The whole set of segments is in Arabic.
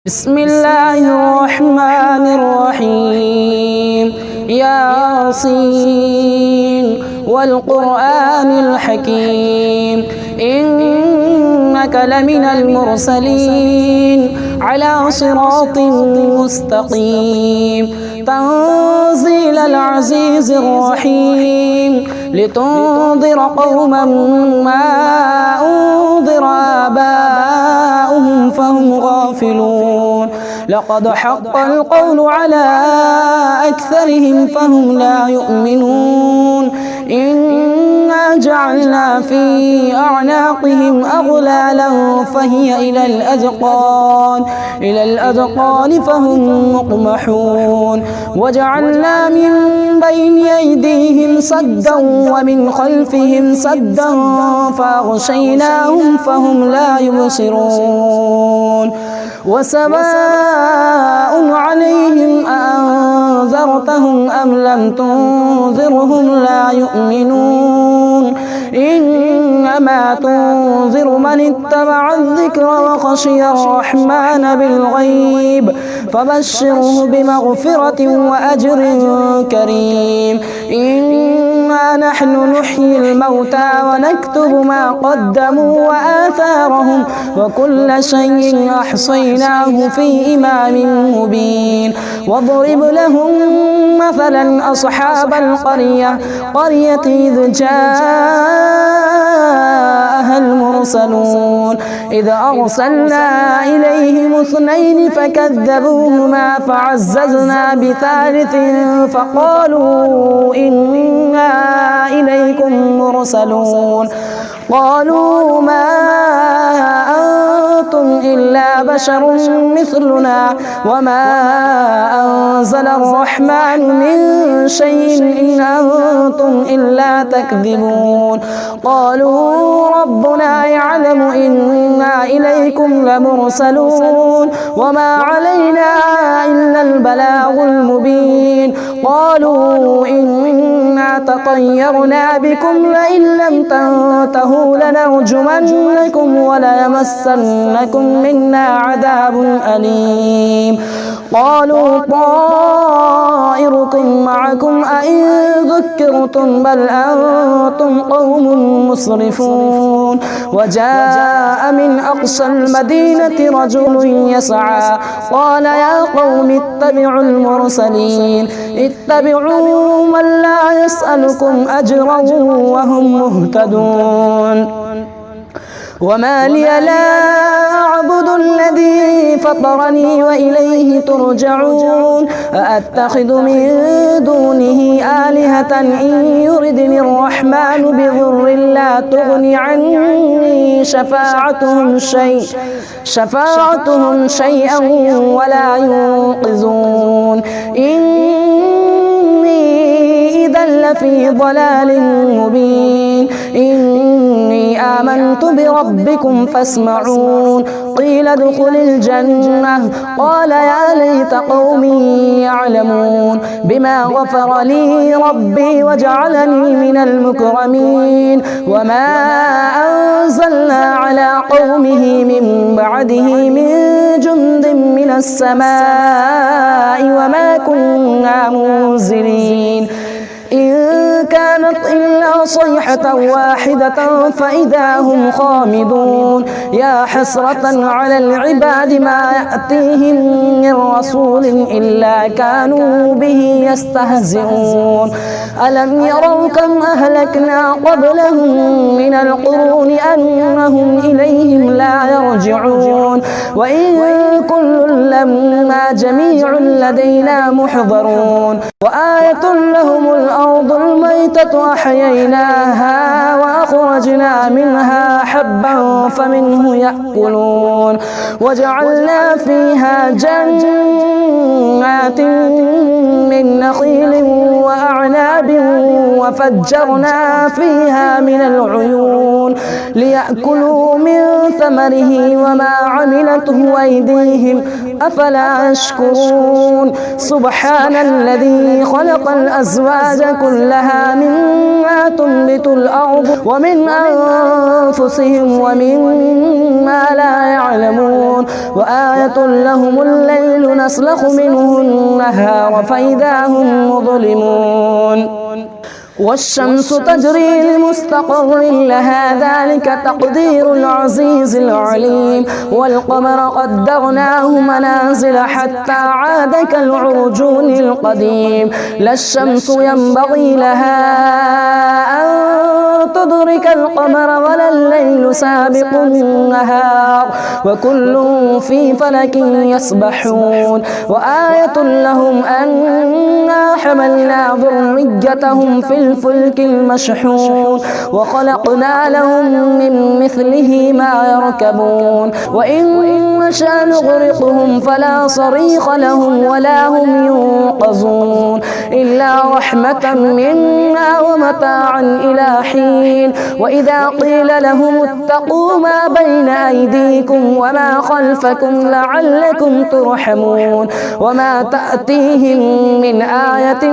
بسم الله الرحمن الرحيم ياسين والقرآن الحكيم إنك لمن المرسلين على صراط مستقيم تنزيل العزيز الرحيم لتنذر قوما ما أنذر آباؤهم فهم غافلون لقد حق القول على أكثرهم فهم لا يؤمنون إنا جعلنا في أعناقهم أغلالا فهي إلى الأذقان فهم مقمحون وجعلنا من بين أيديهم سدا ومن خلفهم سدا فأغشيناهم فهم لا يبصرون وسواء عليهم أأنذرتهم أم لم تنذرهم لا يؤمنون إنما تنذر من اتبع الذكر وخشي الرحمن بالغيب فبشره بمغفرة وأجر كريم إنا نحن نحيي الموتى ونكتب ما قدموا وآثارهم وكل شيء أحصيناه في إمام مبين واضرب لهم مثلا أصحاب القرية إذ جاءها المرسلون إذ أرسلنا إليهم 2 فكذبوهما فعززنا ب3 فقالوا إنا إليكم مرسلون قالوا ما أنتم إلا بشر مثلنا وما أنزل الرحمن من شيء إن أنتم إلا تكذبون قالوا ربنا يعلم إنا إليكم لمرسلون وما علينا إلا البلاغ المبين قالوا إنا تطيرنا بكم لئن لم تنتهوا لنرجمنكم وليمسنكم منا عذاب أليم قالوا طائركم معكم أئن ذكرتم بل أنتم قوم مسرفون وجاء من أقصى المدينة رجل يسعى قال يا قوم اتبعوا المرسلين اتبعوا من لا يسألكم أجرا وهم مهتدون وما لي لا أعبد الذي فطرني وإليه ترجعون أأتخذ من دونه آلهة إن يردني الرحمن بضر لا تغن عني شفاعتهم شيئا ولا ينقذون إني إذا لفي ضلال مبين إني آمنت بربكم فاسمعون قيل ادخل الجنة قال يا ليت قومي يعلمون بما غفر لي ربي وجعلني من المكرمين وما أنزلنا على قومه من بعده من جند من السماء وما كنا منزلين إن كانت إلا صيحة واحدة فإذا هم خامدون يا حسرة على العباد ما يأتيهم من رسول إلا كانوا به يستهزئون ألم يروا كم أهلكنا قبلهم من القرون أنهم إليهم لا يرجعون وإن كل لما جميع لدينا محضرون وآية لهم الأرض الميتة أحييناها وأخرجنا منها حبا فمنه يأكلون وجعلنا فيها جنات من نخيل وأعناب وفجرنا فيها من العيون ليأكلوا من ثمره وما عملته أيديهم أفلا يشكرون سبحان الذي خلق الأزواج كلها مما تنبت الأرض ومن أنفسهم ومما لا يعلمون وآية لهم الليل نسلخ منه النهار فإذا هم مظلمون والشمس تجري لمستقر لها ذلك تقدير العزيز العليم والقمر قدرناه منازل حتى عاد كالعرجون القديم لا الشمس ينبغي لها أن تدرك القمر ولا الليل سابق النهار وكل في فلك يسبحون وآية لهم أنا حملنا ذريتهم في الفلك المشحون وخلقنا لهم من مثله ما يركبون وإن نشأ نغرقهم فلا صريخ لهم ولا هم ينقذون إلا رحمة منا ومتاعا إلى حين وإذا قيل لهم اتقوا ما بين أيديكم وما خلفكم لعلكم ترحمون وما تأتيهم من آية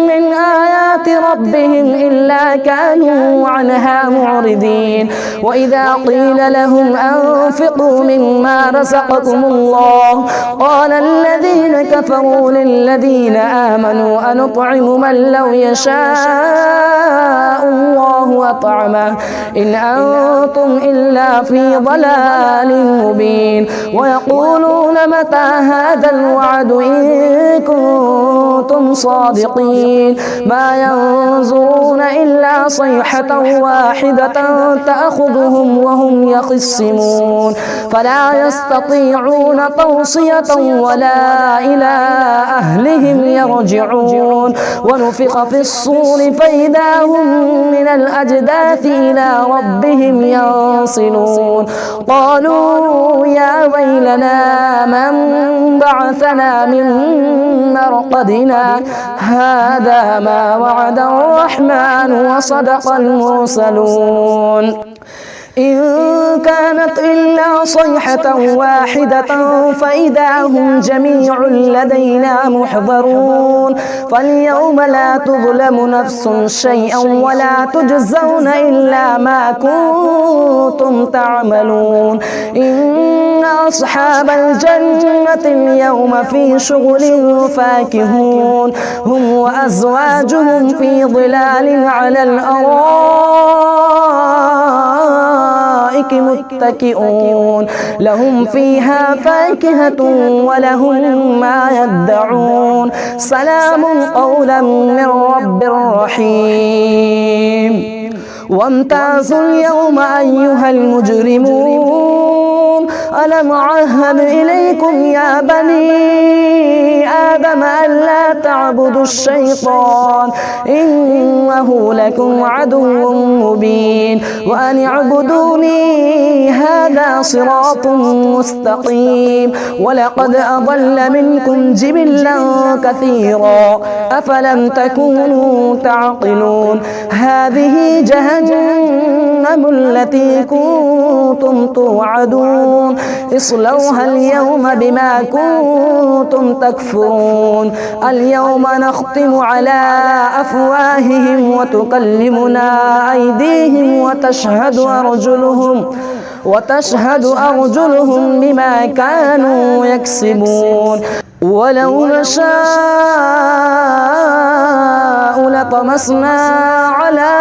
من آيات ربهم إلا كانوا عنها معرضين وإذا قيل لهم أنفقوا مما رزقكم الله قال الذين كفروا للذين آمنوا أنطعم من لو يشاء الله أطعمه إن أنتم إلا في ضلال مبين ويقولون متى هذا الوعد إن كنتم صادقين ما ينظرون إلا صيحة واحدة تأخذهم وهم يخصمون فلا يستطيعون توصية ولا إلى أهلهم يرجعون ونفخ في الصور فإذا هم من الأجداث إلى ربهم ينصلون قالوا يا ويلنا من بعثنا من مرقدنا هذا ما وعد الرحمن وصدق المرسلون إن كانت إلا صيحة واحدة فإذا هم جميع لدينا محضرون فاليوم لا تظلم نفس شيئا ولا تجزون إلا ما كنتم تعملون إن أصحاب الجنة اليوم في شغل فاكهون هم وأزواجهم في ظلال على الأرائك متكئون لهم فيها فاكهة ولهم ما يدعون سلام قولا من رب رحيم وامتازوا اليوم أيها المجرمون ألم أعهد إليكم يا بني آدم ألا تعبدوا الشيطان إنه لكم عدو مبين وأن اعبدوني هذا صراط مستقيم ولقد أضل منكم جبلا كثيرا أفلم تكونوا تعقلون هذه جهنم التي كنتم توعدون اصلوها اليوم بما كنتم تكفرون اليوم نختم على أفواههم وتكلمنا أيديهم وتشهد أرجلهم بما كانوا يكسبون ولو نشاء لطمسنا على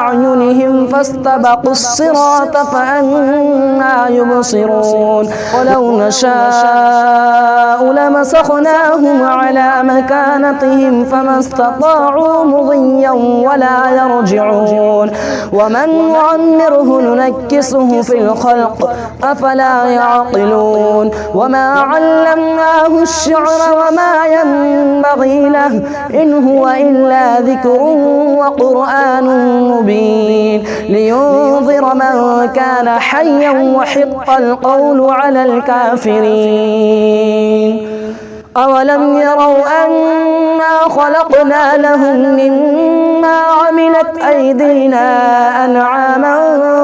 أعينهم فاستبقوا الصراط فأنى يبصرون ولو نشاء لمسخناهم على مكانتهم فما استطاعوا مضيا ولا يرجعون ومن نعمره ننكسه في الخلق أفلا يعقلون وما علمناه الشعر وما ينبغي له إن هو إلا ذكر وقرآن مبين لينذر من كان حيا وحق القول على الكافرين أولم يروا أنا خلقنا لهم مما عملت أيدينا أنعاما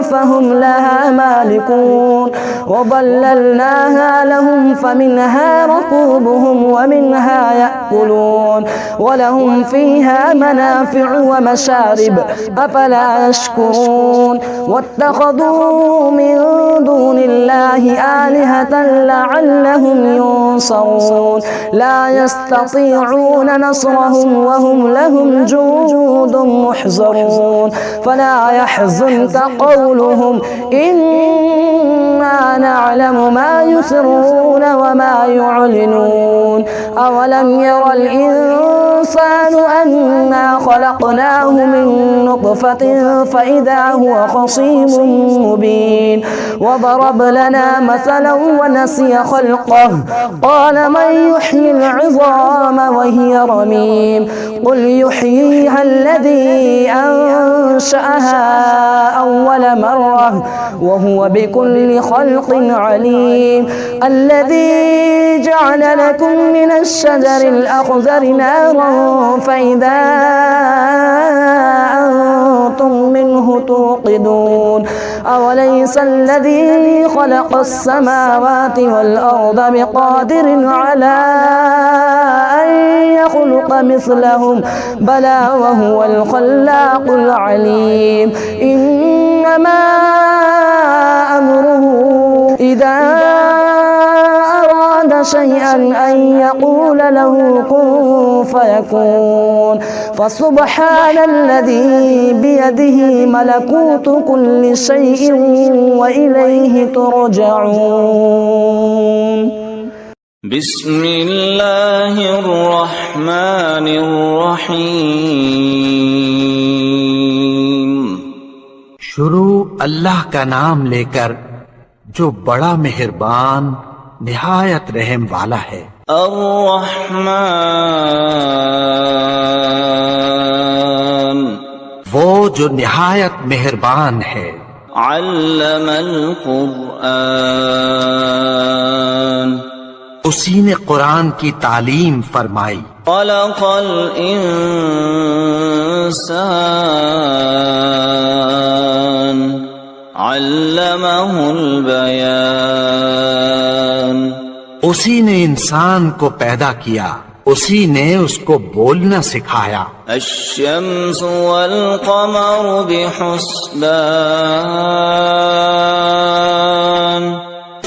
فهم لها مالكون وظللناها لهم فمنها ركوبهم ومنها يأكلون ولهم فيها منافع ومشارب أفلا يشكرون واتخذوا من دون الله آلهة لعلهم ينصرون لا يستطيعون نصرهم وهم لهم جند محضرون فلا يحزنك قولهم إنا نعلم ما يسرون وما يعلنون أولم ير الإنسان أنا خلقناه من نطفة فإذا هو خصيم مبين وضرب لنا مثلا ونسي خلقه قال من يحيي العظام وهي رميم قل يحييها الذي أنشأها أول مرة وهو بكل خلق عليم الذي جعل لكم من الشجر الأخضر نارا فإذا أنتم منه توقدون أوليس الذي خلق السماوات والأرض بقادر على أن يخلق مثلهم بلى وهو الخلاق العليم إنما أمره إذا أراد شيئا أن يقول له كن فيكون فسبحان الذي بيده ملكوت كل شيء وإليه ترجعون بسم اللہ الرحمن الرحیم شروع اللہ کا نام لے کر جو بڑا مہربان نہایت رحم والا ہے۔ الرحمن وہ جو نہایت مہربان ہے۔ علم القرآن اسی نے قرآن کی تعلیم فرمائی۔ خلق الانسان علمہ البیان اسی نے انسان کو پیدا کیا، اسی نے اس کو بولنا سکھایا۔ الشمس والقمر بحسبان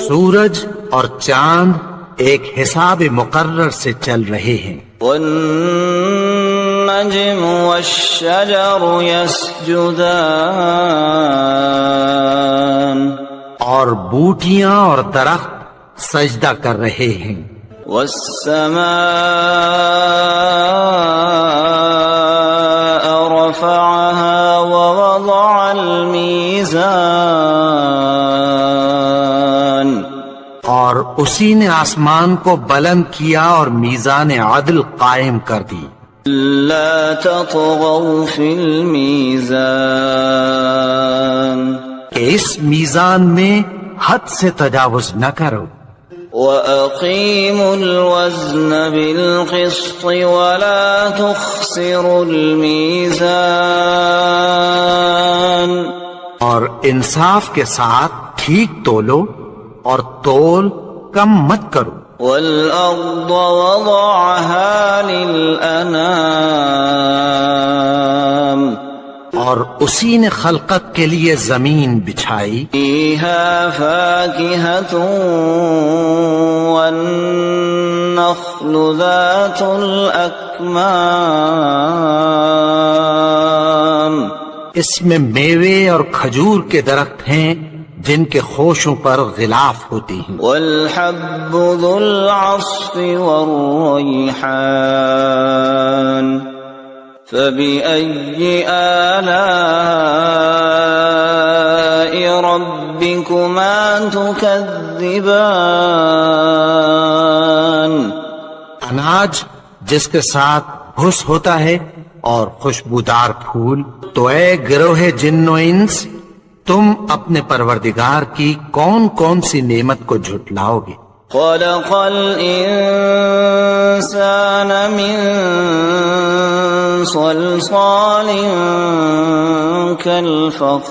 سورج اور چاند ایک حساب مقرر سے چل رہے ہیں۔ والنجم والشجر يسجدان اور بوٹیاں اور درخت سجدہ کر رہے ہیں۔ والسماء رفعها ووضع الميزان اور اسی نے آسمان کو بلند کیا اور میزان عدل قائم کر دی۔ لا تطغوا في الميزان کہ اس میزان میں حد سے تجاوز نہ کرو۔ وَأَقِيمُوا الْوَزْنَ بِالْقِسْطِ وَلَا تُخْسِرُوا الْمِيزَانَ اور انصاف کے ساتھ ٹھیک تولو اور تول کم مت کرو۔ وَالْأَرْضَ وَضَعَهَا لِلْأَنَامِ اور اسی نے خلقت کے لیے زمین بچھائی۔ فِيهَا فَاكِهَةٌ وَالنَّخْلُ ذَاتُ الْأَكْمَامِ اس میں میوے اور کھجور کے درخت ہیں جن کے خوشوں پر غلاف ہوتی ہیں۔ والحب ذو العصف والریحان فبأي آلاء ربكما تكذبان اناج جس کے ساتھ بھس ہوتا ہے اور خوشبودار پھول۔ تو اے گروہ جن و انس، تم اپنے پروردگار کی کون کون سی نعمت کو جھٹلاؤ گے؟ خلق الإنسان من صلصال كالفخار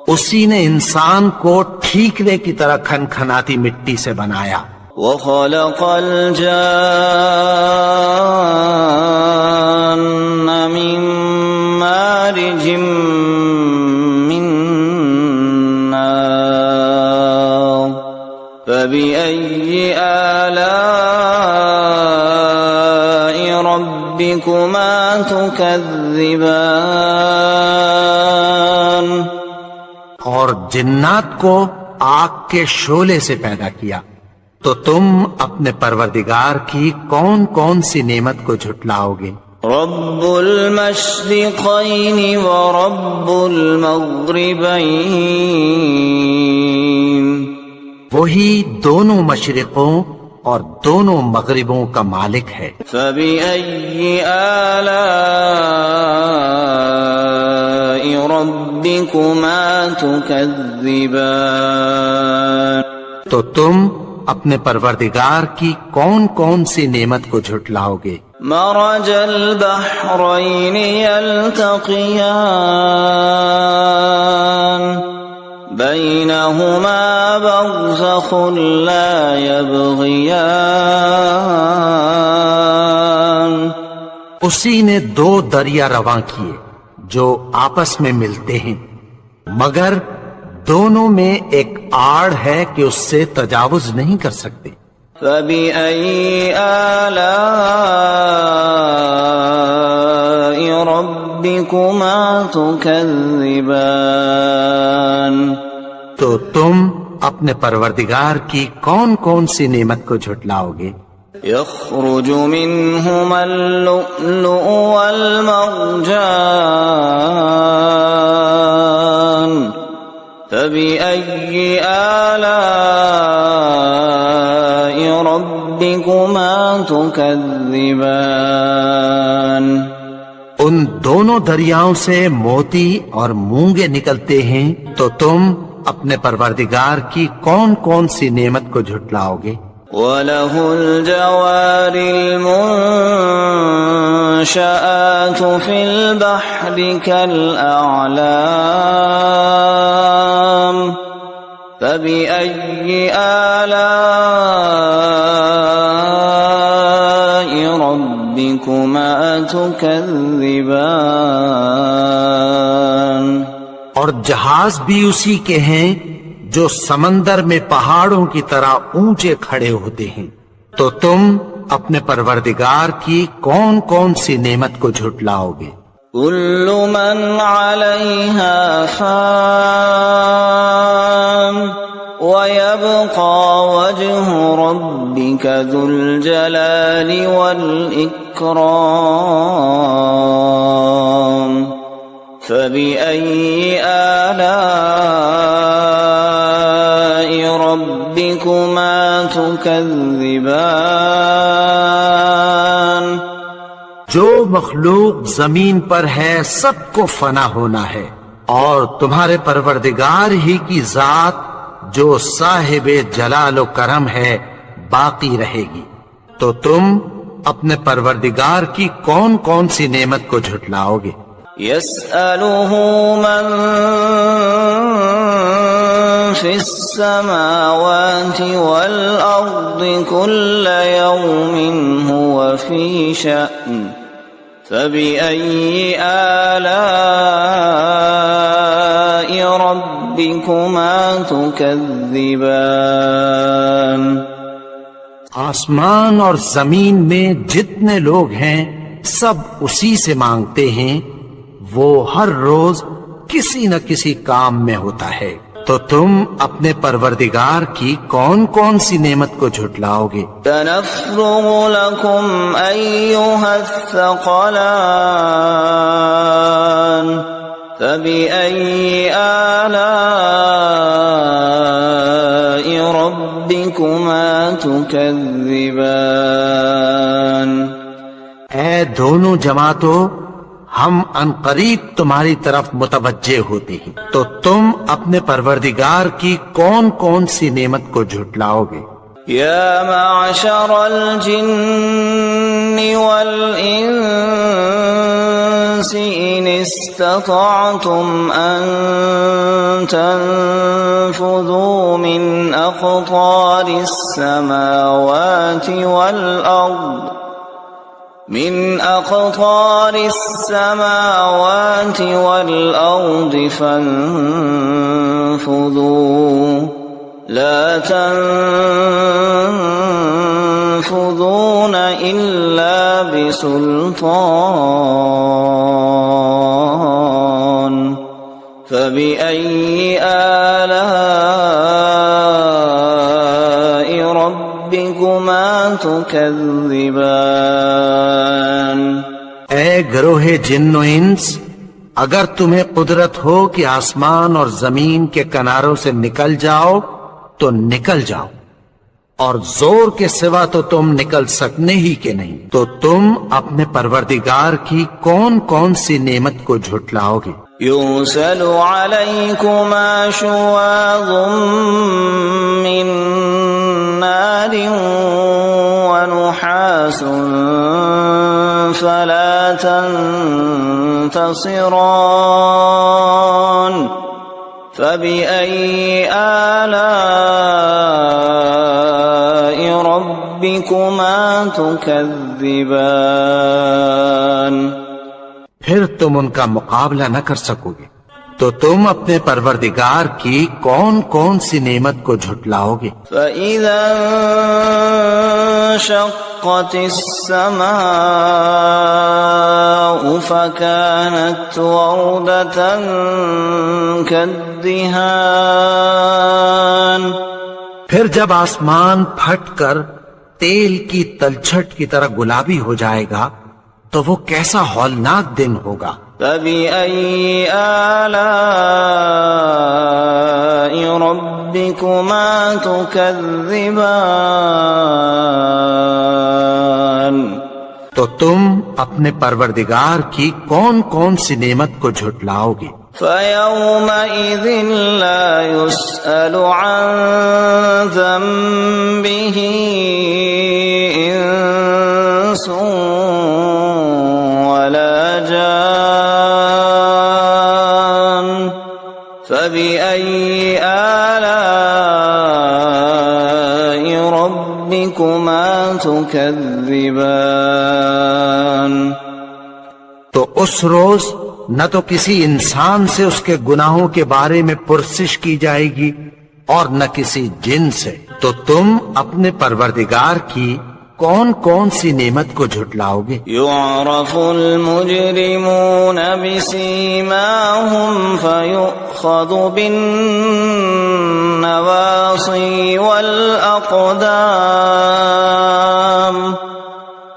اسی نے انسان کو ٹھیکرے کی طرح کھنکھناتی مٹی سے بنایا. وخلق الجان من مارج من نار فبأي آلاء ربكما تكذبان اور جنات کو آگ کے شعلے سے پیدا کیا، تو تم اپنے پروردگار کی کون کون سی نعمت کو جھٹلاؤ گے؟ رب المشرقین ورب المغربین، وہی دونوں مشرقوں اور دونوں مغربوں کا مالک ہے. فبأي آلاء ربكما تكذبان، تو تم اپنے پروردگار کی کون کون سی نعمت کو جھٹلاؤ گے؟ مرج البحرین یلتقیان بینہما برزخ لا یبغیان، اسی نے دو دریا رواں کیے جو آپس میں ملتے ہیں، مگر دونوں میں ایک آڑ ہے کہ اس سے تجاوز نہیں کر سکتے. فبأي آلاء ربكما تكذبان، تو تم اپنے پروردگار کی کون کون سی نعمت کو جھٹلاؤ گے؟ يخرج منهما اللؤلؤ والمرجان فبأي آلاء ربكما تكذبان، ان دونوں دریاؤں سے موتی اور مونگے نکلتے ہیں، تو تم اپنے پروردگار کی کون کون سی نعمت کو جھٹلاؤ گے؟ وَلَهُ الْجَوَارِ الْمُنشَآتُ فِي الْبَحْرِ كَالْأَعْلَامِ فَبِأَيِّ آلَاءِ رَبِّكُمَا تُكَذِّبَانِ، اور جہاز بھی اسی کے ہیں جو سمندر میں پہاڑوں کی طرح اونچے کھڑے ہوتے ہیں، تو تم اپنے پروردگار کی کون کون سی نعمت کو جھٹلاؤ گے؟ كل من عليها فان ويبقى وجه ربك ذو الجلال والإكرام فبأي آلاء ربكما تكذبان، جو مخلوق زمین پر ہے سب کو فنا ہونا ہے، اور تمہارے پروردگار ہی کی ذات جو صاحب جلال و کرم ہے باقی رہے گی. تو تم اپنے پروردگار کی کون کون سی نعمت کو جھٹلاؤ گے؟ يسأله من في السماوات والأرض كل يوم هو في شأن فبأي آلاء ربكما تكذبان، آسمان اور زمین میں جتنے لوگ ہیں سب اسی سے مانگتے ہیں، وہ ہر روز کسی نہ کسی کام میں ہوتا ہے. تو تم اپنے پروردگار کی کون کون سی نعمت کو جھٹلاؤ گے؟ سنفرغ لكم أيها الثقلان فبأي آلاء ربكما تكذبان، اے دونوں جماعتوں، ہم عنقریب تمہاری طرف متوجہ ہوتے ہیں، تو تم اپنے پروردگار کی کون کون سی نعمت کو جھٹلاؤ گے؟ يا معشر الجن والإنس إن استطعتم أن تنفذوا من أقطار السماوات والأرض فانفذوا لا تنفذون إلا بسلطان فبأي آلاء ربكما تكذبان؟ اے گروہ جن و انس، اگر تمہیں قدرت ہو کہ آسمان اور زمین کے کناروں سے نکل جاؤ تو نکل جاؤ، اور زور کے سوا تو تم نکل سکنے ہی کے نہیں، تو تم اپنے پروردگار کی کون کون سی نعمت کو جھٹلاؤ گے؟ يرسل عليكما شواظ من نار ونحاس فلا تنتصران فبأي آلاء ربكما تكذبان؟ پھر تم ان کا مقابلہ نہ کر سکو گے، تو تم اپنے پروردگار کی کون کون سی نعمت کو جھٹلاؤ گے؟ فَإِذَا انشَقَّتِ السَّمَاءُ فَكَانَتْ وَرْدَةً كَالدِّهَانِ، پھر جب آسمان پھٹ کر تیل کی تلچھٹ کی طرح گلابی ہو جائے گا تو وہ کیسا ہولناک دن ہوگا۔ فَبِأَيِّ آلَاءِ رَبِّكُمَا تُكَذِّبَانِ؟ تو تم اپنے پروردگار کی کون کون سی نعمت کو جھٹلاؤ گے؟ فَيَوْمَئِذٍ لَا يُسْأَلُ عَن ذَنبِهِ إِنسٌ وَلَا جَانٌ فَبِأَيِّ آلَاءِ رَبِّكُمَا تُكَذِّبَانِ؟ تو اس روز نہ تو کسی انسان سے اس کے گناہوں کے بارے میں پرسش کی جائے گی اور نہ کسی جن سے، تو تم اپنے پروردگار کی کون کون سی نعمت کو جھٹلاؤ گے؟ يُعْرَفُ الْمُجْرِمُونَ بِسِيمَاهُمْ فَيُؤْخَذُ بِالنَّوَاصِي وَالْأَقْدَامِ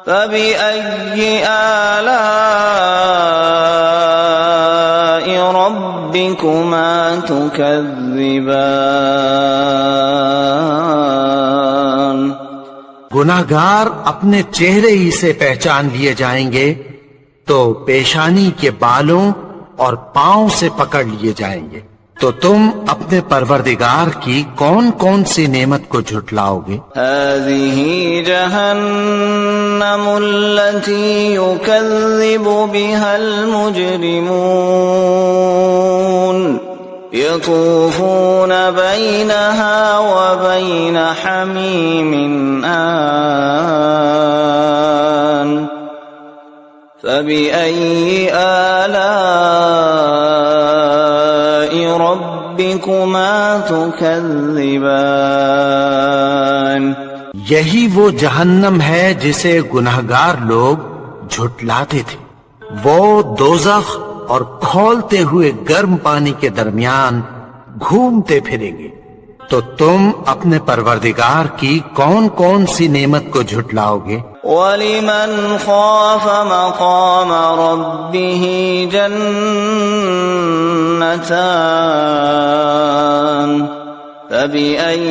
فَبِأَيِّ آلَاءِ رَبِّكُمَا تُكَذِّبَانِ؟ گناہگار اپنے چہرے ہی سے پہچان لیے جائیں گے تو پیشانی کے بالوں اور پاؤں سے پکڑ لیے جائیں گے، تو تم اپنے پروردگار کی کون کون سی نعمت کو جھٹلاؤ گے؟ هذه جهنم التي يكذب بها المجرمون يطوفون بينها وبين حميم آن فبأي آلاء ربكما تكذبان؟ یہی وہ جہنم ہے جسے گناہگار لوگ جھٹلاتے تھے، وہ دوزخ اور کھولتے ہوئے گرم پانی کے درمیان گھومتے پھریں گے، تو تم اپنے پروردگار کی کون کون سی نعمت کو جھٹلاؤ گے؟ وَلِمَنْ خَافَ مَقَامَ رَبِّهِ جَنَّتَانِ فَبِأَيِّ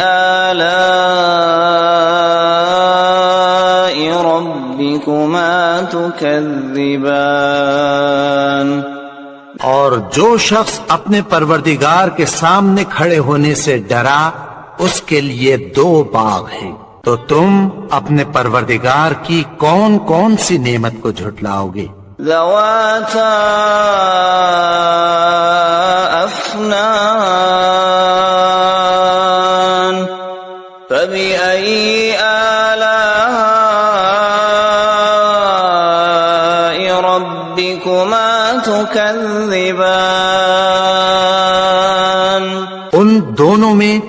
آلَاءِ رَبِّكُمَا ربكما تكذبان اور جو شخص اپنے پروردگار کے سامنے کھڑے ہونے سے ڈرا اس کے لیے 2 باغ ہیں، تو تم اپنے پروردگار کی کون کون سی نعمت کو جھٹلاؤ گے؟ ذواتا افنان فبأي آلاء ربكما تكذبان ان دونوں میں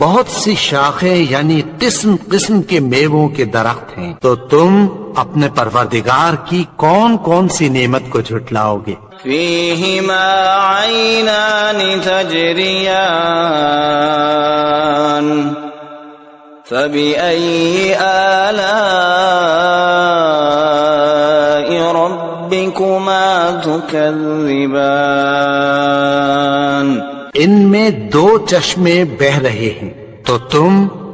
بہت سی شاخیں یعنی قسم قسم کے میووں کے درخت ہیں، تو تم اپنے پروردگار کی کون کون سی نعمت کو جھٹلاؤ گے؟ فيهما عينان تجريان فبأي آلاء ربكما تكذبان ان میں 2 چشمے بہ رہے ہیں، تو تم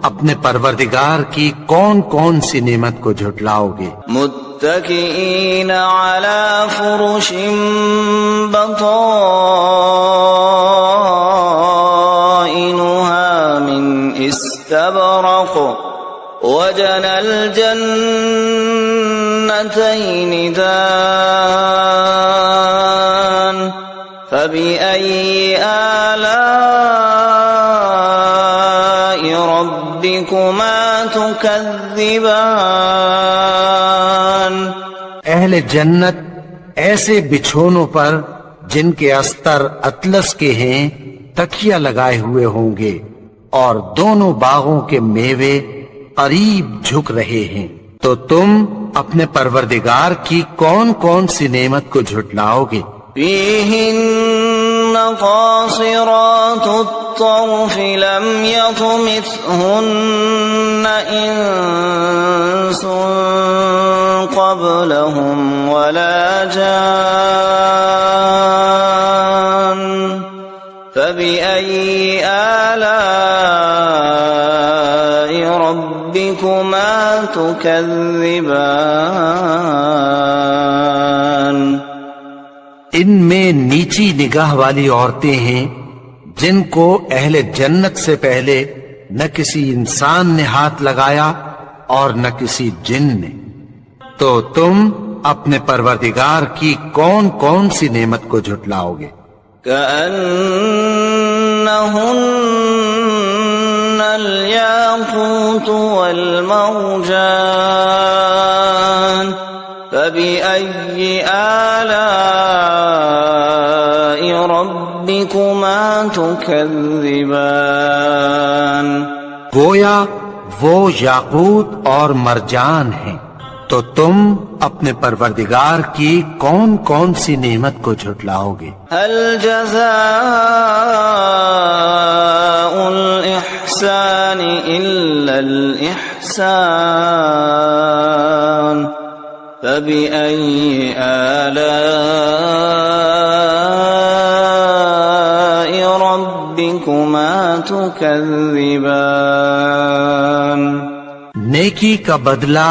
اپنے پروردگار کی کون کون سی نعمت کو جھٹلاؤ گے؟ متكئين على فرش بطائنها من استبرق وجنى الجنتين دان فبأي آلاء ربكما تكذبان اہل جنت ایسے بچھونوں پر جن کے استر اطلس کے ہیں تکیہ لگائے ہوئے ہوں گے، اور دونوں باغوں کے میوے قریب جھک رہے ہیں، تو تم اپنے پروردگار کی کون کون سی نعمت کو جھٹلاؤ گے؟ فيهن قاصرات الطرف لم يطمثهن إنس قبلهم ولا جان فبأي آلاء ربكما تكذبان ان میں نیچی نگاہ والی عورتیں ہیں جن کو اہل جنت سے پہلے نہ کسی انسان نے ہاتھ لگایا اور نہ کسی جن نے، تو تم اپنے پروردگار کی کون کون سی نعمت کو جھٹلاؤ گے؟ كأنهن الياقوت والمرجان فبأي آلاء ربكما تكذبان گویا وہ یاقوت اور مرجان ہیں، تو تم اپنے پروردگار کی کون کون سی نعمت کو جھٹلاؤ گے؟ هل جزاء الإحسان إلا الإحسان فبأي آلاء ربكما تكذبان نیکی کا بدلہ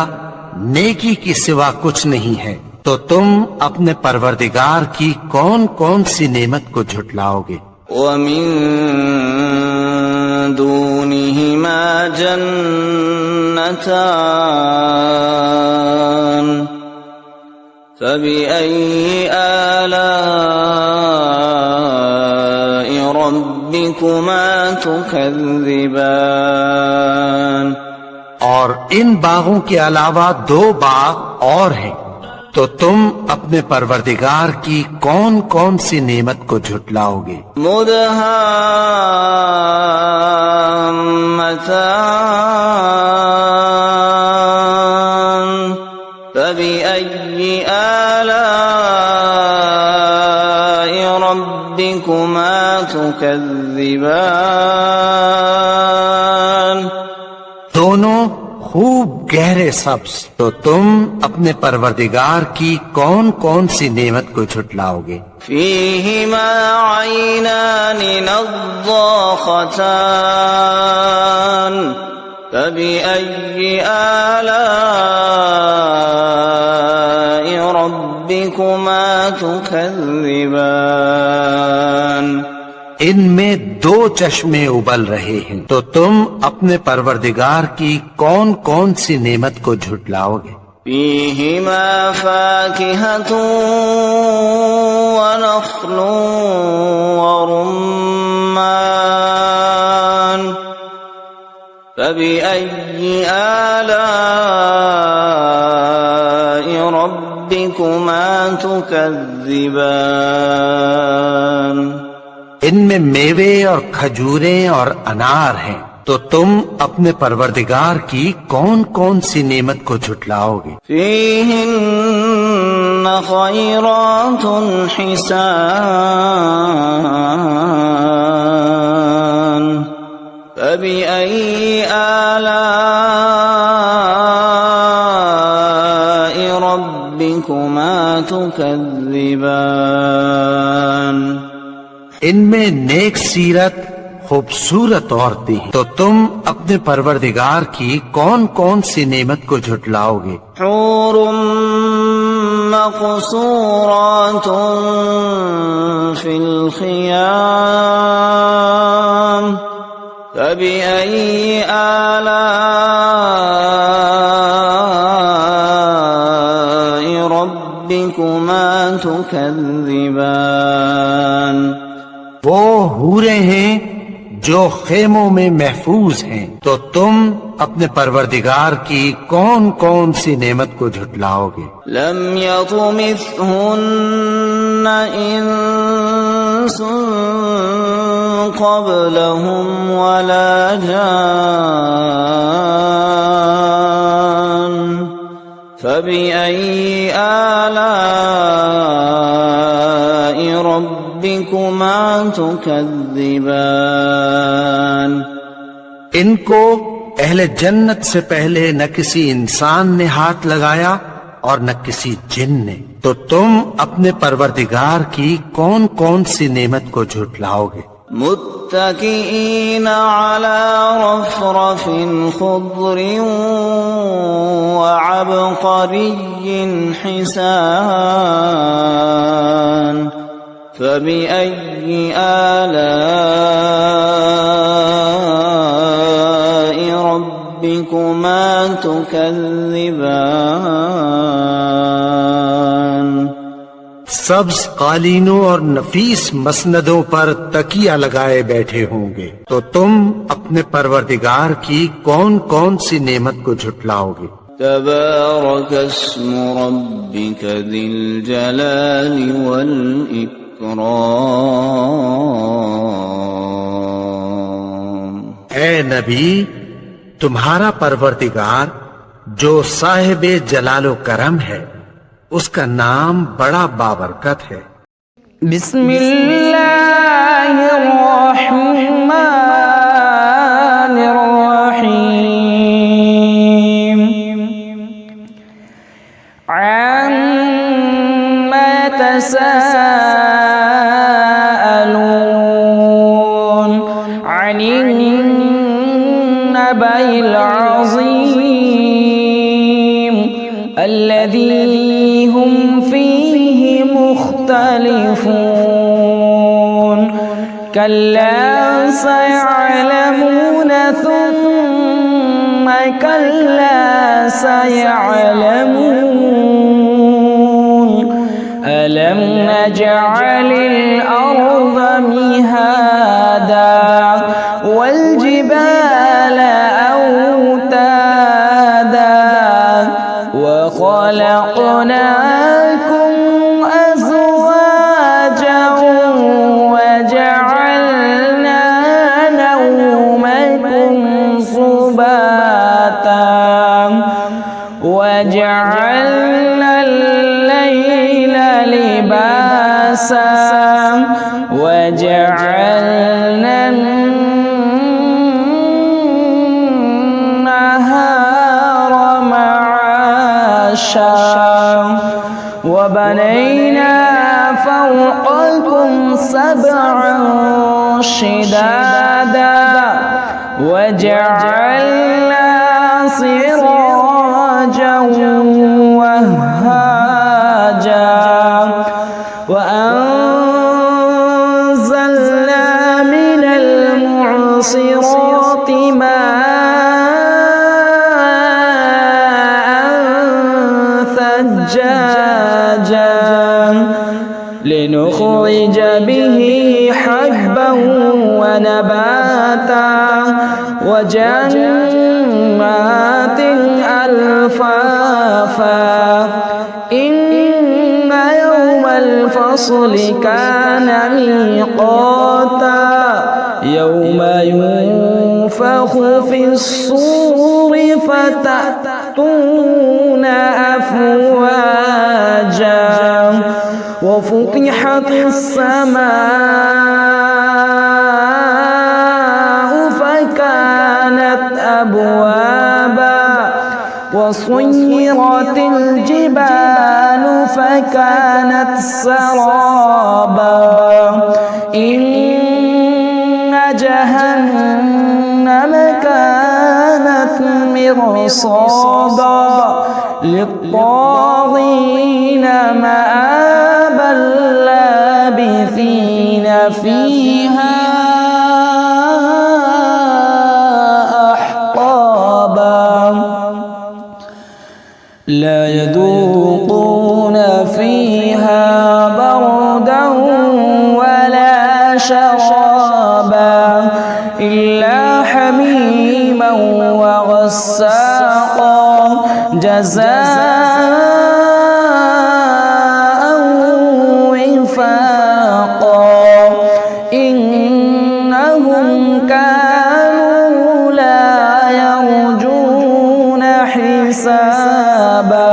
نیکی کی سوا کچھ نہیں ہے، تو تم اپنے پروردگار کی کون کون سی نعمت کو جھٹلاؤ گے؟ ومن دونهما جنتان فبأي آلاء ربكما تكذبان اور ان باغوں کے علاوہ 2 باغ اور ہیں، تو تم اپنے پروردگار کی کون کون سی نعمت کو جھٹلاؤ گے؟ مدهامتان فبأي آلاء ربكما تكذبان دونوں خوب گہرے سبز، تو تم اپنے پروردگار کی کون کون سی نعمت کو جھٹلاؤ گے؟ فيهما عينان نضاختان فبأي آلاء ربكما تكذبان ان میں دو چشمے ابل رہے ہیں، تو تم اپنے پروردگار کی کون کون سی نعمت کو جھٹلاؤ گے؟ فيهما فاكهة ونخل ورمان فبأي آلاء ربكما تكذبان ان میں میوے اور کھجوریں اور انار ہیں، تو تم اپنے پروردگار کی کون کون سی نعمت کو جھٹلاؤ گے؟ فيهن خيرات حسان فبأي آلاء ربكما تكذبان ان میں نیک سیرت خوبصورت عورتیں ہیں، تو تم اپنے پروردگار کی کون کون سی نعمت کو جھٹلاؤ گے؟ حور مقصورات في الخيام فبأي آلاء ربكما تكذبان وہ حوریں ہیں جو خیموں میں محفوظ ہیں، تو تم اپنے پروردگار کی کون کون سی نعمت کو جھٹلاؤ گے؟ لم يطمثهن انس قبلهم ولا جان فبأي آلاء ربكما تكذبان ان کو اہل جنت سے پہلے نہ کسی انسان نے ہاتھ لگایا اور نہ کسی جن نے، تو تم اپنے پروردگار کی کون کون سی نعمت کو جھٹلاؤ گے؟ متكئين على رفرف خضر وعبقري حسان فبأي آلاء ربكما تكذبان سبز قالینوں اور نفیس مسندوں پر تکیہ لگائے بیٹھے ہوں گے، تو تم اپنے پروردگار کی کون کون سی نعمت کو جھٹلاؤ گے؟ تبارك اسم ربك ذي الجلال والإكرام اے نبی، تمہارا پروردگار جو صاحب جلال و کرم ہے، اس کا نام بڑا بابرکت ہے۔ بسم اللہ الرحمن الرحیم عما تساءلون عن النبأ العظیم الذي هم فيه مختلفون كلا سيعلمون ثم كلا سيعلمون ألم نجعل الأرض مهادا والجبال أوتادا وخلقناكم أزواجا وجعلنا نومكم سباتا وجعلنا الليل لباسا وجعلنا النهار معاشا وبنينا فوقكم سبعا شدادا وجعلنا سراجا وهاجا وأنزلنا من المعصرات ماء ثجاجا لنخرج به حبا ونباتا وجنات ألفافا إن يوم الفصل كان ميقاتا يوم ينفخ في الصور فتأتون أفواجا وفتحت السماء فكانت أبوابا وصيرت الجبال فكانت سرابا إن جهنم كانت مرصادا للطاغين مآبا لابثين فيها أحقابا لا يذوقون فيها بردا ولا شرابا إلا حميما وغساقا جزاء وفاقا إنهم كانوا لا يرجون حسابا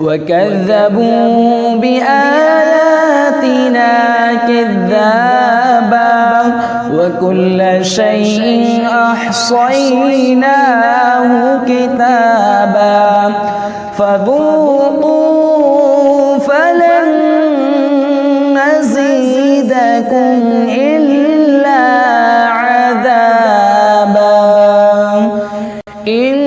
وكذبوا بآياتنا كذابا وكل شيء أحصيناه كتابا فذوقوا فلن نزيدكم إلا عذابا إن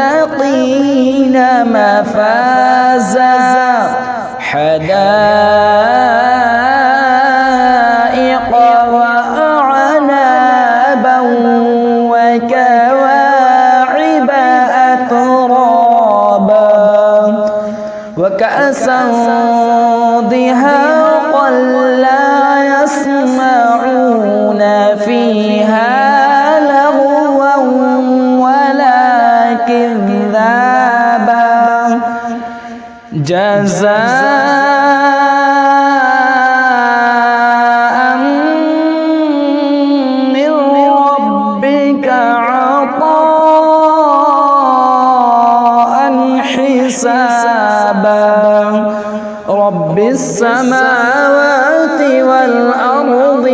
للمتقين مفازا حدائق وأعنابا وكواعب أترابا وكأسا دهاقا لا يسمعون فيها لغوا ولا كذابا جزاء من ربك عطاء حسابا رب السماوات والأرض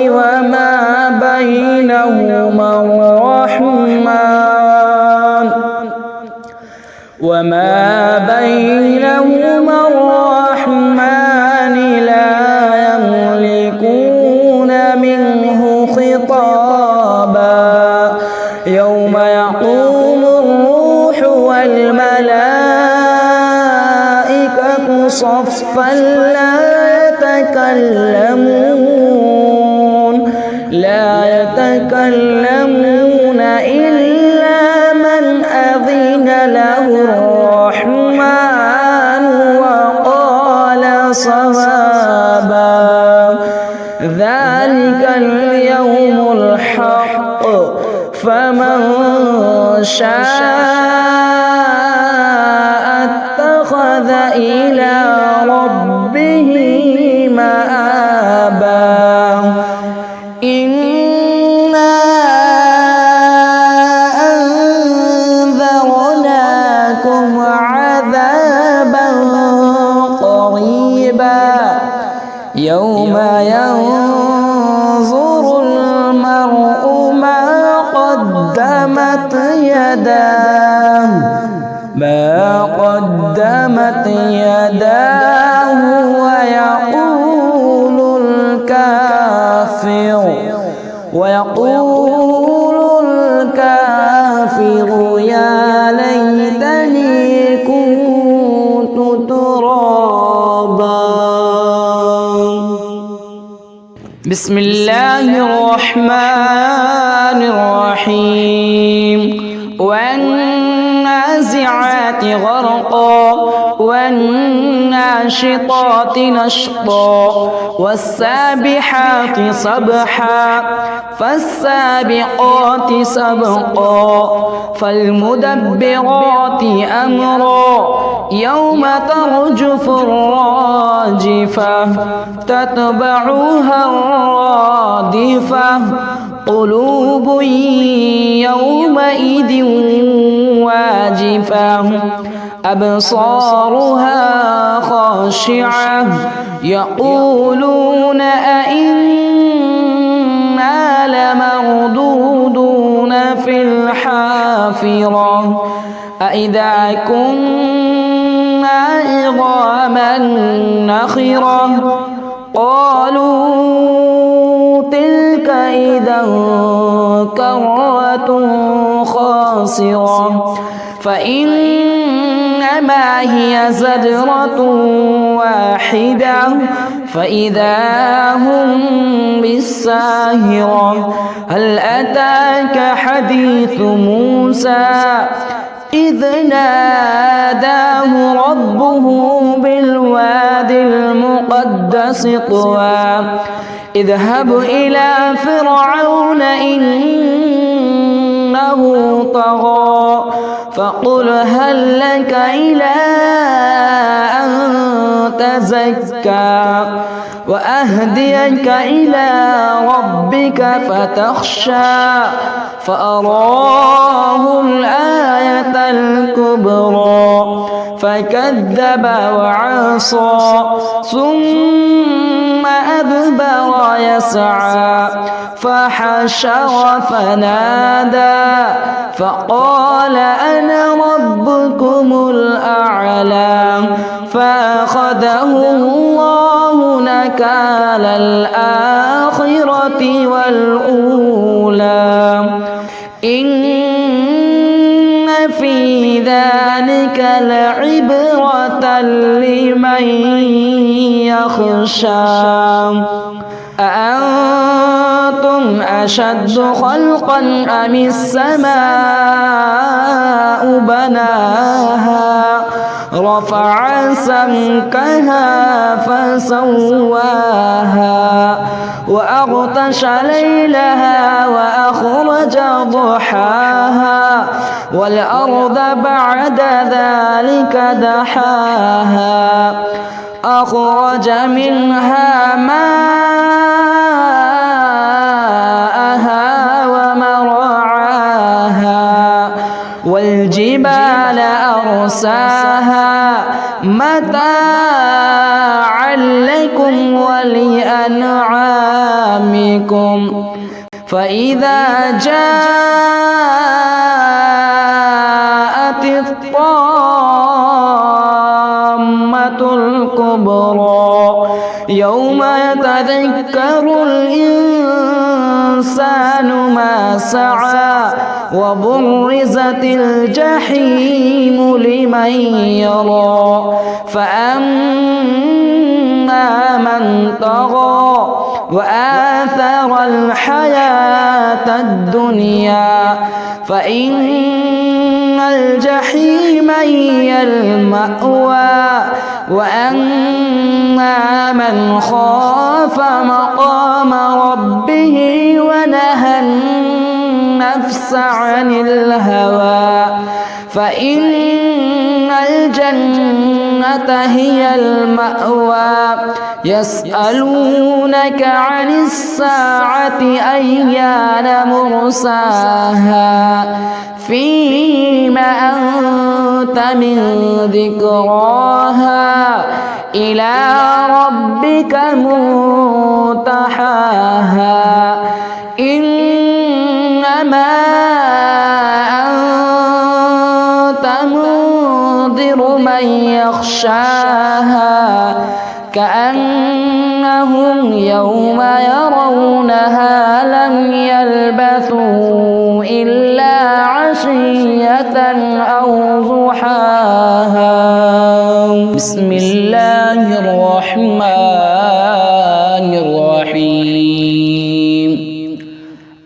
وما بينهما الرحمن لا يملكون منه خطابا يوم يقوم الروح والملائكة صفا لا يتكلمون إلا من أذن له الرحمن وقال صوابا ذلك اليوم الحق فمن شاء اتخذ إلى ربه مآبا إنا أنذرناكم عذابا قريبا يوم ينظر المرء ما قدمت يداه ويقول الكافر ويقول الكافر يا ليتني كنت ترابا. بسم الله الرحمن الرحيم. والنازعات غرقا والناشطات نشطا والسابحات سبحا فالسابقات سبقا فالمدبرات أمرا يوم ترجف الراجفة تتبعها الرادفة قلوب يومئذ واجفة أبصارها خاشعة يقولون أئنا لمردودون في الحافرة أئذا كنا عظاما نخرة قالوا تلك إذا كرة خاسرة فإنما هي زجرة واحدة فإذا هم بالساهرة. هل أتاك حديث موسى إذ ناداه ربه بالواد المقدس طوى اذهب إلى فرعون إنه طغى فقل هل لك إلى أن تزكى وأهديك إلى ربك فتخشى فأراه الآية الكبرى فكذب وعصى ثم أدبر يسعى فحشر فنادى فقال أنا ربكم الأعلى فأخذه الله نكال الآخرة والأولى إن في ذلك لعبرة لمن يخشى. أأنتم أشد خلقا أم السماء بناها رفع سمكها فسواها وأغطش ليلها وأخرج ضحاها والأرض بعد ذلك دحاها أخرج منها ماءها ومرعاها والجبال أرساها متاعا لكم ولأنعامكم فإذا جاءت الطامة الكبرى يوم يتذكر الإنسان ما سعى وبرزت الجحيم لمن يرى فأما من طغى وآثر الحياة الدنيا فإن الجحيم هي المأوى وأما من خاف مقام ربه ونهى النفس عن الهوى فإن الجنة هي المأوى. يسألونك عن الساعة أيان مرساها فيما أنت من ذكراها إلى ربك منتهاها إنما أنت منذر من يخشاها كأنهم يوم يرونها لم لم يلبثوا إلا عشية أو ضحاها. بسم الله الرحمن الرحيم.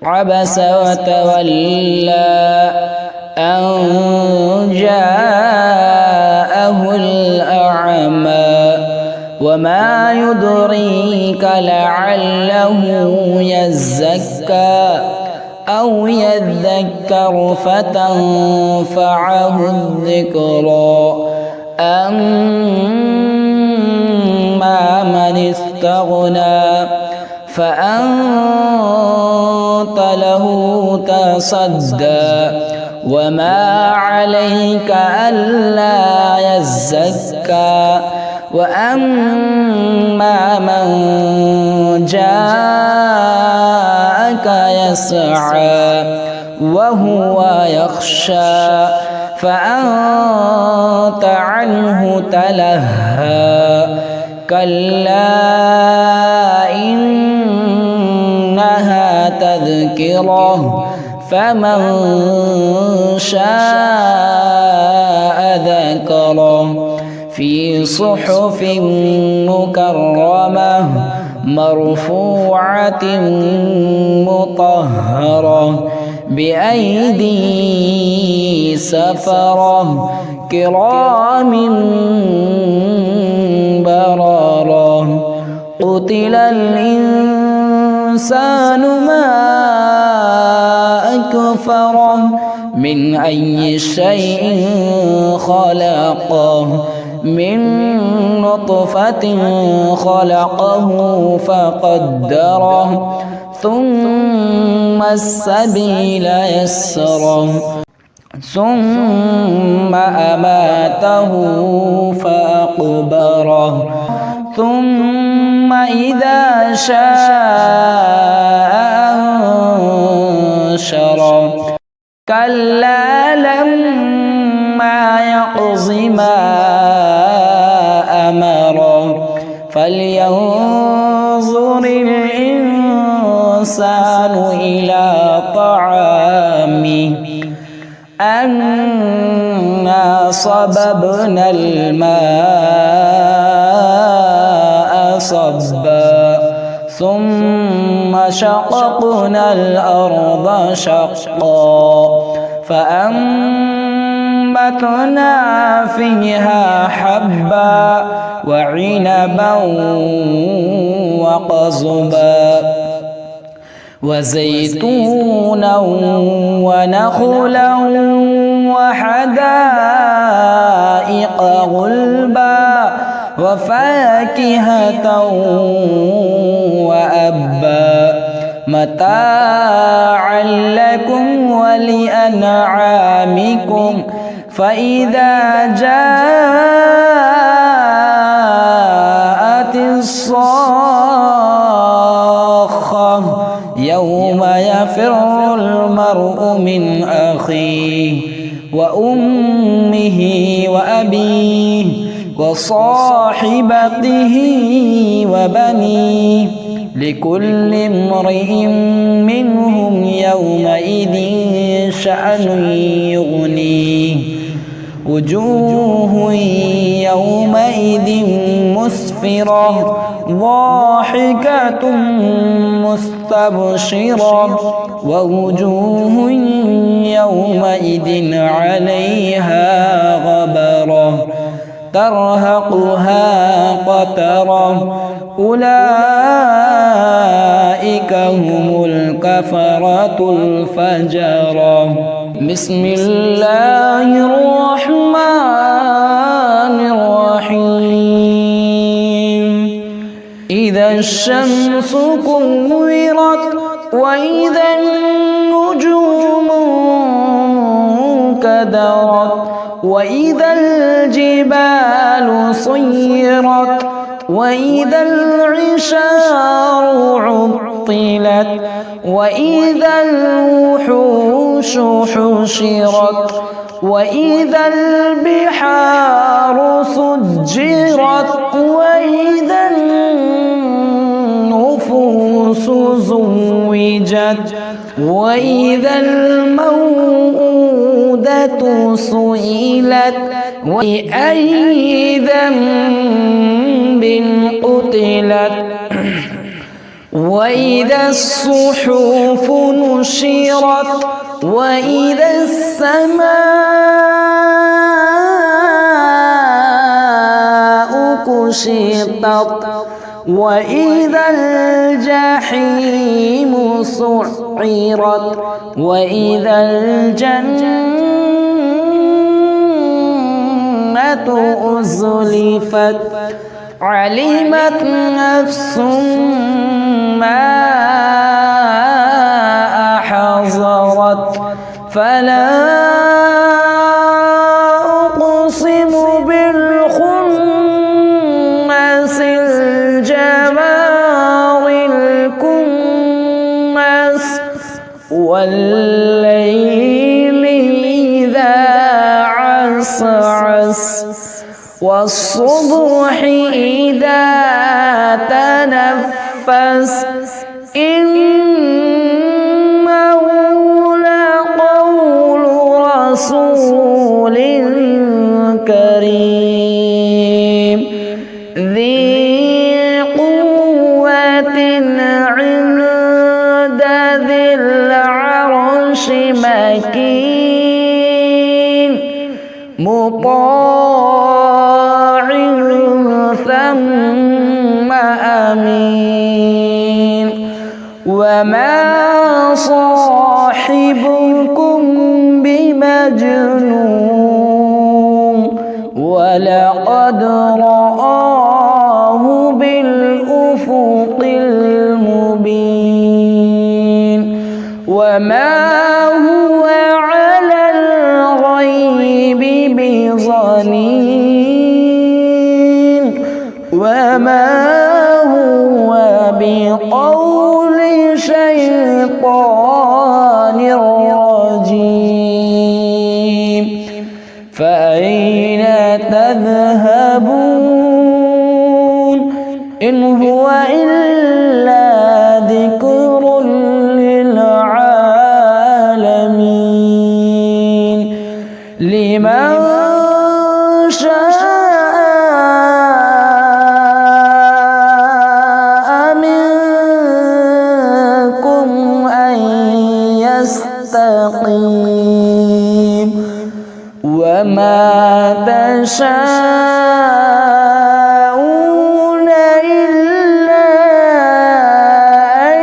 عبس وتولى أن جاءه الأعمى وما يدريك لعله يزكى أو يذكر فتنفعه الذكرى. أما من استغنى فأنت له تصدى وما عليك ألا يزكى. وأما من جاءك يسعى وهو يخشى فأنت عنه تلهى. كلا إنها تذكرة فمن شاء ذكره في صحف مكرمة مرفوعة مطهرة بأيدي سفرة كرام بررة. قتل الإنسان ما أكفره من أي شيء خلقه من نطفة خلقه فقدره ثم السبيل يسره ثم أماته فأقبره ثم إذا شاء أنشره. كلا لما يقض ما أمره فلينظر الإنسان إلى طعامه أنا صببنا الماء صبا ثم شققنا الأرض شقا فأنبتنا فيها حبا وعنبا وقضبا وزيتونا ونخلا وحدائق غلبا وفاكهة وأبا متاعا لكم ولأنعامكم. فإذا جاءت الصاخة يوم يفر المرء من أخيه وأمه وأبيه وصاحبته وبنيه لكل امرئ منهم يومئذ شأن يغنيه. وجوه يومئذ مسفرة ضاحكة مستبشرة ووجوه يومئذ عليها غبرة ترهقها قترة أولئك هم الكفرة الفجرة. بسم الله الرحمن الرحيم. إذا الشمس كورت وإذا النجوم انكدرت وإذا الجبال صيرت وإذا العشار عطلت وإذا الوحوش حشرت وإذا البحار سجرت وإذا النفوس زوجت أخرجت وإذا الموءودة سئلت بأي ذنب قتلت وإذا الصحف نشرت وإذا السماء كشطت وإذا الجحيم سعرت وإذا الجنة أزلفت علمت نفس ما أحضرت فلا أقسم بالخنس الجوار الكنس والليل إذا عسعس والصبح إذا تنفس إنه لقول رسول كريم ذي قوة عند ذي العرش مكين مطاع ثم أمين وما صاحبكم بمجنون ولقد رآه بالأفق المبين وما هو على الغيب بضنين وما هو بقول شيطان رجيم فأين تذهبون إن هو إلا ذكر للعالمين لمن شاء منكم أن يستقيم وما تشاءون إلا أن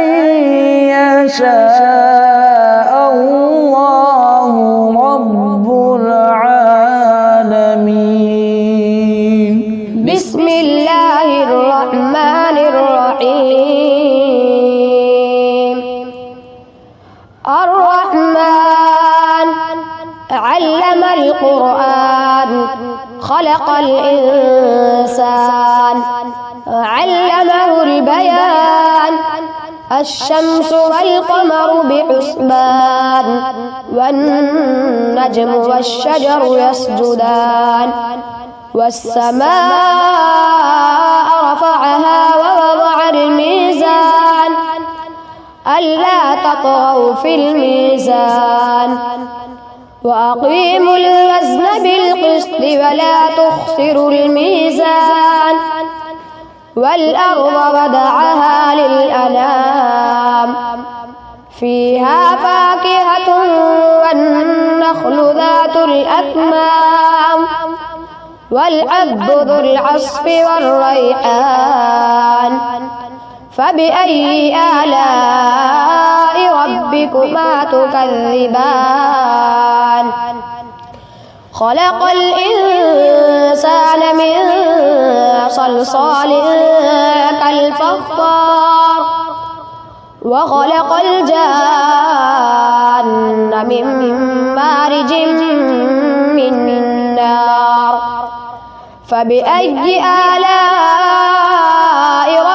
يشاء الله رب العالمين بسم الله الرحمن الرحيم الرحمن علم القرآن خلق الإنسان علمه البيان الشمس والقمر بحسبان والنجم والشجر يسجدان والسماء رفعها ووضع الميزان ألا تطغوا في الميزان وأقيموا الوزن بالقسط ولا تخسروا الميزان والأرض وضعها للأنام فيها فاكهة والنخل ذات الأكمام والحب ذو العصف والريحان فبأي آلاء ربكما تكذبان خلق الإنسان من صلصال كالفخار وخلق الجان من مارج من نار فبأي آلاء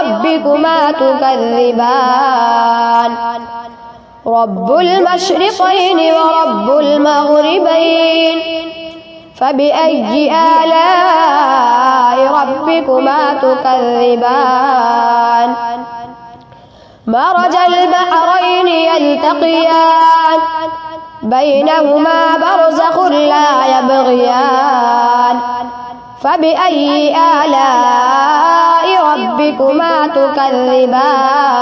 ربكما تكذبان رب المشرقين ورب المغربين فبأي آلاء ربكما تكذبان مرج البحرين يلتقيان بينهما برزخ لا يبغيان فبأي آلاء ربكما تكذبان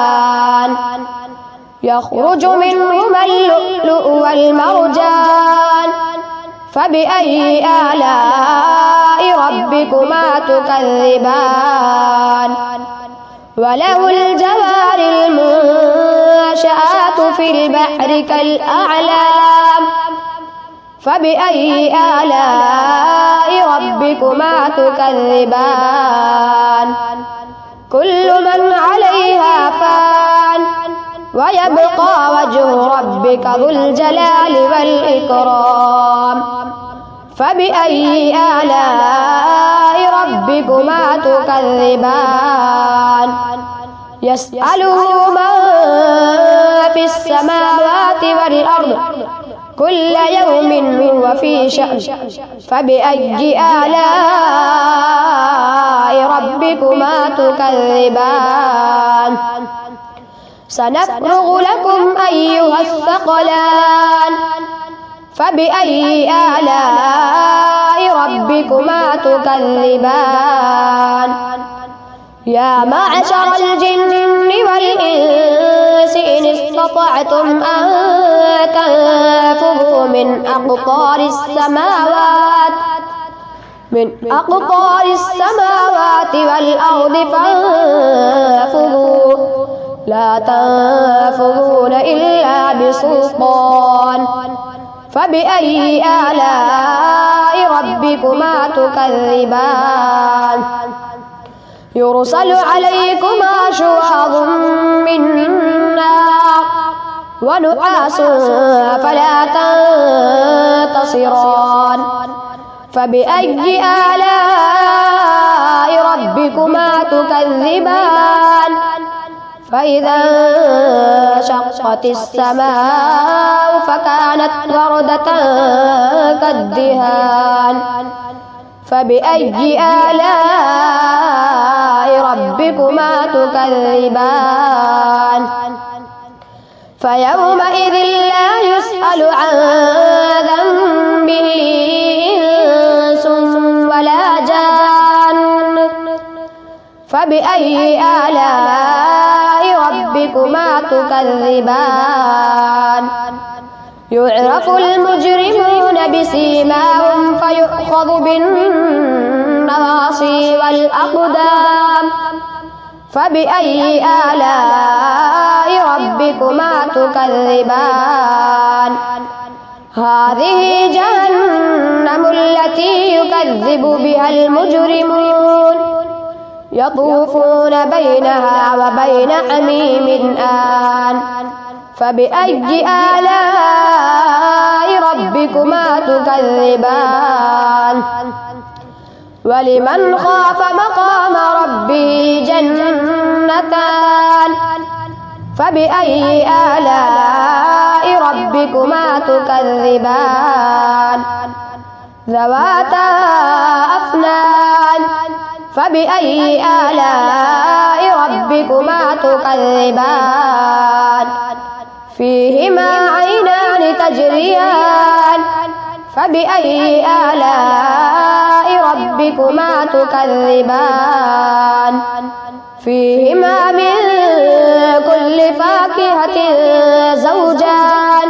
يخرج منهما اللؤلؤ والمرجان فبأي آلاء ربكما تكذبان وله الجوار المنشآت في البحر كالأعلام فبأي آلاء ربكما تكذبان كل من عليها فان ويبقى وجه ربك ذو الجلال والإكرام فبأي آلاء ربكما تكذبان يسأله من في السماوات والأرض كل يوم هو في شأن فبأي آلاء ربكما تكذبان سنفرغ لكم أيها الثقلان فبأي آلاء ربكما تكذبان يا معشر الجن والإنس إن استطعتم أن تنفذوا من أقطار السماوات والأرض فانفذوا لا تنفذون إلا بسلطان فبأي آلاء ربكما تكذبان يرسل عليكما شواظ من نار ونحاس فلا تنتصران فبأي آلاء ربكما تكذبان فإذا انشقت السماء فكانت وردة كالدهان فبأي آلاء ربكما تكذبان فيومئذ لا يسأل عن ذنبه إنس ولا جان فبأي آلاء ربكما تكذبان يعرف المجرمون بسيماهم فيؤخذ بالنواصي والأقدام فبأي آلاء ربكما تكذبان هذه جهنم التي يكذب بها المجرمون يطوفون بينها وبين حميم آن فبأي آلاء ربكما تكذبان ولمن خاف مقام ربه جنتان فبأي آلاء ربكما تكذبان ذواتا أفنان فبأي آلاء ربكما تكذبان فيهما عينان تجريان فبأي آلاء ربكما تكذبان فيهما من كل فاكهة زوجان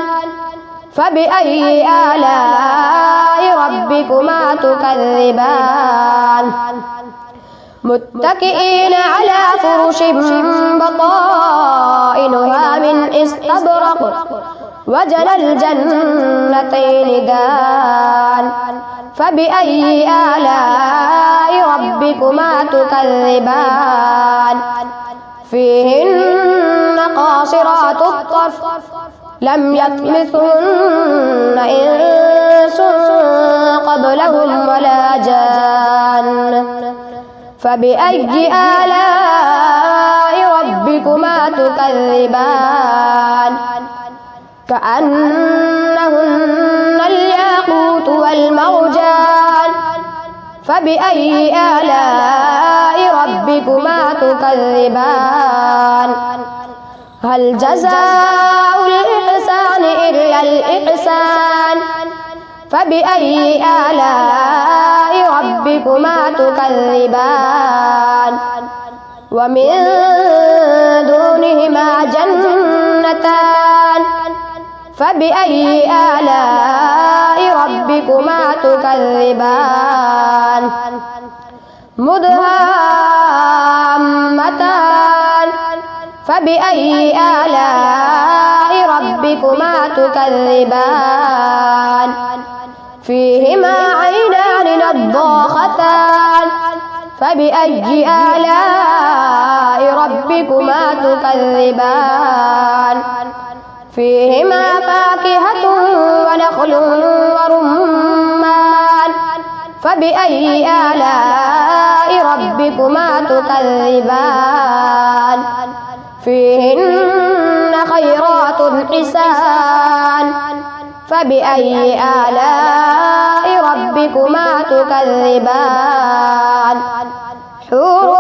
فبأي آلاء ربكما تكذبان متكئين على فرش بطائنها من استبرق وجنى الجنتين دان فبأي آلاء ربكما تكذبان فيهن قاصرات الطرف لم يطمثهن إنس قبلهم ولا جان فبأي آلاء ربكما تكذبان كأنهن الياقوت والمرجان فبأي آلاء ربكما تكذبان هل جزاء الإحسان إلا الإحسان فبأي آلاء ربكما تكذبان ومن دونهما جنتان فبأي آلاء ربكما تكذبان مدهامتان فبأي آلاء ربكما تكذبان فيهما عينان نضاختان فبأي آلاء ربكما تكذبان فيهما فاكهة ونخل ورمان فبأي آلاء ربكما تكذبان فيهن خيرات حسان فبأي آلاء ربكما تكذبان حور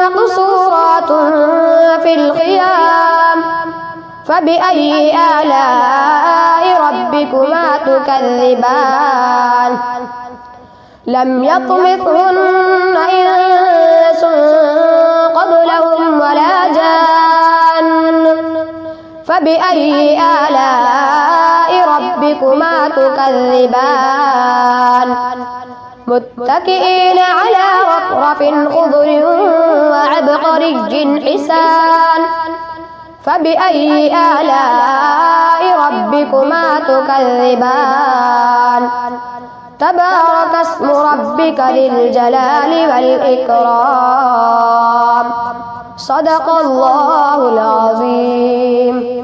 مقصورات في الخيام فبأي آلاء ربكما تكذبان لم يطمثهن إنس قبلهم ولا جان فبأي آلاء ربكما تكذبان متكئين على رفرف خضر وعبقري حسان فبأي آلاء ربكما تكذبان تبارك اسم ربك ذي الجلال والإكرام صدق الله العظيم.